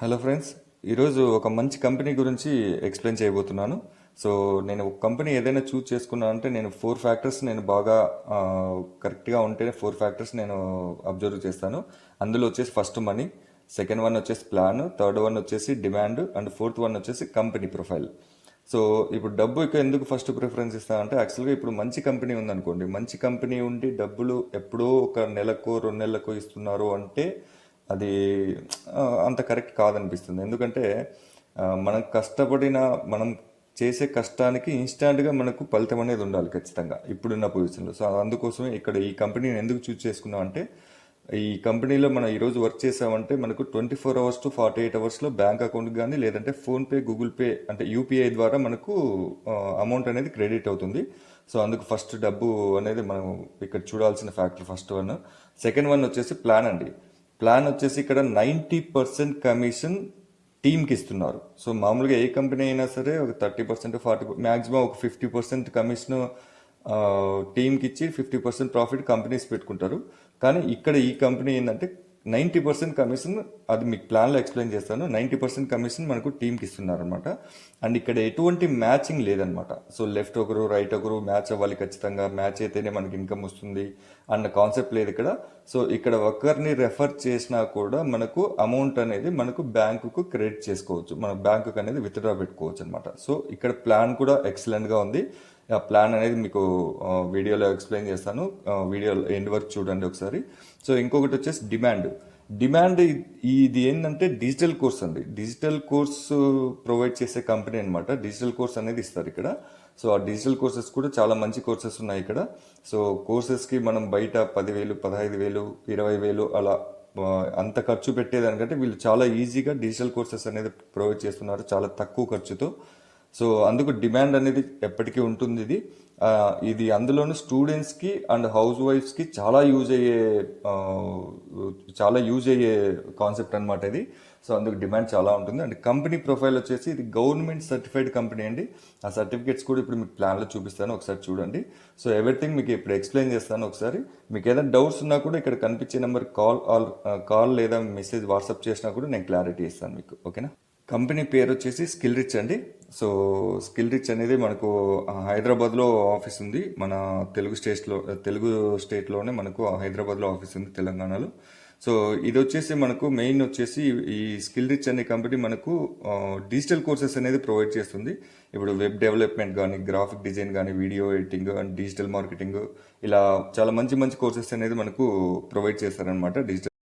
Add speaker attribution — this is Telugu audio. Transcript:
Speaker 1: హలో ఫ్రెండ్స్, ఈరోజు ఒక మంచి కంపెనీ గురించి ఎక్స్ప్లెయిన్ చేయబోతున్నాను. సో నేను ఒక కంపెనీ ఏదైనా చూస్ చేసుకున్నా అంటే నేను 4 ఫ్యాక్టర్స్ నేను బాగా కరెక్ట్గా ఉంటేనే 4 ఫ్యాక్టర్స్ నేను అబ్జర్వ్ చేస్తాను. అందులో వచ్చేసి ఫస్ట్ మనీ, సెకండ్ వన్ వచ్చేసి ప్లాన్, థర్డ్ వన్ వచ్చేసి డిమాండ్ అండ్ ఫోర్త్ వన్ వచ్చేసి కంపెనీ ప్రొఫైల్. సో ఇప్పుడు డబ్బు ఇక ఎందుకు ఫస్ట్ ప్రిఫరెన్స్ ఇస్తా అంటే యాక్చువల్గా ఇప్పుడు మంచి కంపెనీ ఉందనుకోండి, మంచి కంపెనీ ఉండి డబ్బులు ఎప్పుడో ఒక నెలకో 2 నెలలకో ఇస్తున్నారు అంటే అది అంత కరెక్ట్ కాదనిపిస్తుంది. ఎందుకంటే మనం కష్టపడిన మనం చేసే కష్టానికి ఇన్స్టాంట్గా మనకు ఫలితం అనేది ఉండాలి ఖచ్చితంగా ఇప్పుడున్న పొజిషన్లో. సో అందుకోసమే ఇక్కడ ఈ కంపెనీని ఎందుకు చూస్ చేసుకున్నాం అంటే ఈ కంపెనీలో మనం ఈరోజు వర్క్ చేసామంటే మనకు 24 అవర్స్ టు 48 అవర్స్లో బ్యాంక్ అకౌంట్ కానీ లేదంటే ఫోన్పే, గూగుల్ పే అంటే యూపీఐ ద్వారా మనకు అమౌంట్ అనేది క్రెడిట్ అవుతుంది. సో అందుకు ఫస్ట్ డబ్బు అనేది మనం ఇక్కడ చూడాల్సిన factor first one. Second one వచ్చేసి ప్లాన్ అండి. ప్లాన్ వచ్చేసి ఇక్కడ 90% కమిషన్ టీమ్కి ఇస్తున్నారు. సో మామూలుగా ఏ కంపెనీ అయినా సరే ఒక 30%, 40, మ్యాక్సిమం ఒక 50% కమిషన్ టీమ్కి ఇచ్చి 50% ప్రాఫిట్ కంపెనీస్ పెట్టుకుంటారు. కానీ ఇక్కడ ఈ కంపెనీ ఏంటంటే 90% కమిషన్, అది మీకు ప్లాన్లో ఎక్స్ప్లెయిన్ చేస్తాను, 90% కమిషన్ మనకు టీంకి ఇస్తున్నారు అనమాట. అండ్ ఇక్కడ ఎటువంటి మ్యాచింగ్ లేదనమాట. సో లెఫ్ట్ ఒకరు రైట్ ఒకరు మ్యాచ్ అవ్వాలి, ఖచ్చితంగా మ్యాచ్ అయితేనే మనకి ఇన్కమ్ వస్తుంది అన్న కాన్సెప్ట్ లేదు ఇక్కడ. సో ఇక్కడ ఒకరిని రెఫర్ చేసినా కూడా మనకు అమౌంట్ అనేది మనకు బ్యాంకుకు క్రెడిట్ చేసుకోవచ్చు, మన బ్యాంకుకు అనేది విత్డ్రా పెట్టుకోవచ్చు అనమాట. సో ఇక్కడ ప్లాన్ కూడా ఎక్సలెంట్గా ఉంది. ఆ ప్లాన్ అనేది మీకు వీడియోలో ఎక్స్ప్లెయిన్ చేస్తాను, వీడియో ఎండ్ వరకు చూడండి ఒకసారి. సో ఇంకొకటి వచ్చేసి డిమాండ్. డిమాండ్ ఇది ఏంటంటే డిజిటల్ కోర్స్ అండి. డిజిటల్ కోర్స్ ప్రొవైడ్ చేసే కంపెనీ అనమాట. డిజిటల్ కోర్స్ అనేది ఇస్తారు ఇక్కడ. సో ఆ డిజిటల్ కోర్సెస్ కూడా చాలా మంచి కోర్సెస్ ఉన్నాయి ఇక్కడ. సో కోర్సెస్కి మనం బయట 10,000, 15,000, 20,000 అలా అంత ఖర్చు పెట్టేదానికంటే వీళ్ళు చాలా ఈజీగా డిజిటల్ కోర్సెస్ అనేది ప్రొవైడ్ చేస్తున్నారు చాలా తక్కువ ఖర్చుతో. సో అందుకు డిమాండ్ అనేది ఎప్పటికీ ఉంటుంది. ఇది అందులోనూ స్టూడెంట్స్కి అండ్ హౌస్ వైఫ్స్కి చాలా యూజ్ అయ్యే కాన్సెప్ట్ అనమాట ఇది. సో అందుకు డిమాండ్ చాలా ఉంటుంది. అండ్ కంపెనీ ప్రొఫైల్ వచ్చేసి ఇది గవర్నమెంట్ సర్టిఫైడ్ కంపెనీ అండి. ఆ సర్టిఫికేట్స్ కూడా ఇప్పుడు మీకు ప్లాన్లో చూపిస్తాను, ఒకసారి చూడండి. సో ఎవ్రీథింగ్ మీకు ఇప్పుడు ఎక్స్ప్లెయిన్ చేస్తాను ఒకసారి. మీకు ఏదైనా డౌట్స్ ఉన్నా కూడా ఇక్కడ కనిపించే నెంబర్ కాల్ లేదా మెసేజ్ వాట్సాప్ చేసినా కూడా నేను క్లారిటీ ఇస్తాను మీకు, ఓకేనా. కంపెనీ పేరు వచ్చేసి స్కిల్ రిచ్ అండి. సో స్కిల్ రిచ్ అనేది మనకు హైదరాబాద్లో ఆఫీస్ ఉంది. మన తెలుగు స్టేట్లోనే మనకు హైదరాబాద్లో ఆఫీస్ ఉంది, తెలంగాణలో. సో ఇది వచ్చేసి మనకు మెయిన్ వచ్చేసి ఈ స్కిల్ రిచ్ అనే కంపెనీ మనకు డిజిటల్ కోర్సెస్ అనేది ప్రొవైడ్ చేస్తుంది. ఇప్పుడు వెబ్ డెవలప్మెంట్ కానీ, గ్రాఫిక్ డిజైన్ కానీ, video editing and digital marketing, ఇలా చాలా మంచి మంచి కోర్సెస్ అనేది మనకు ప్రొవైడ్ చేస్తారనమాట డిజిటల్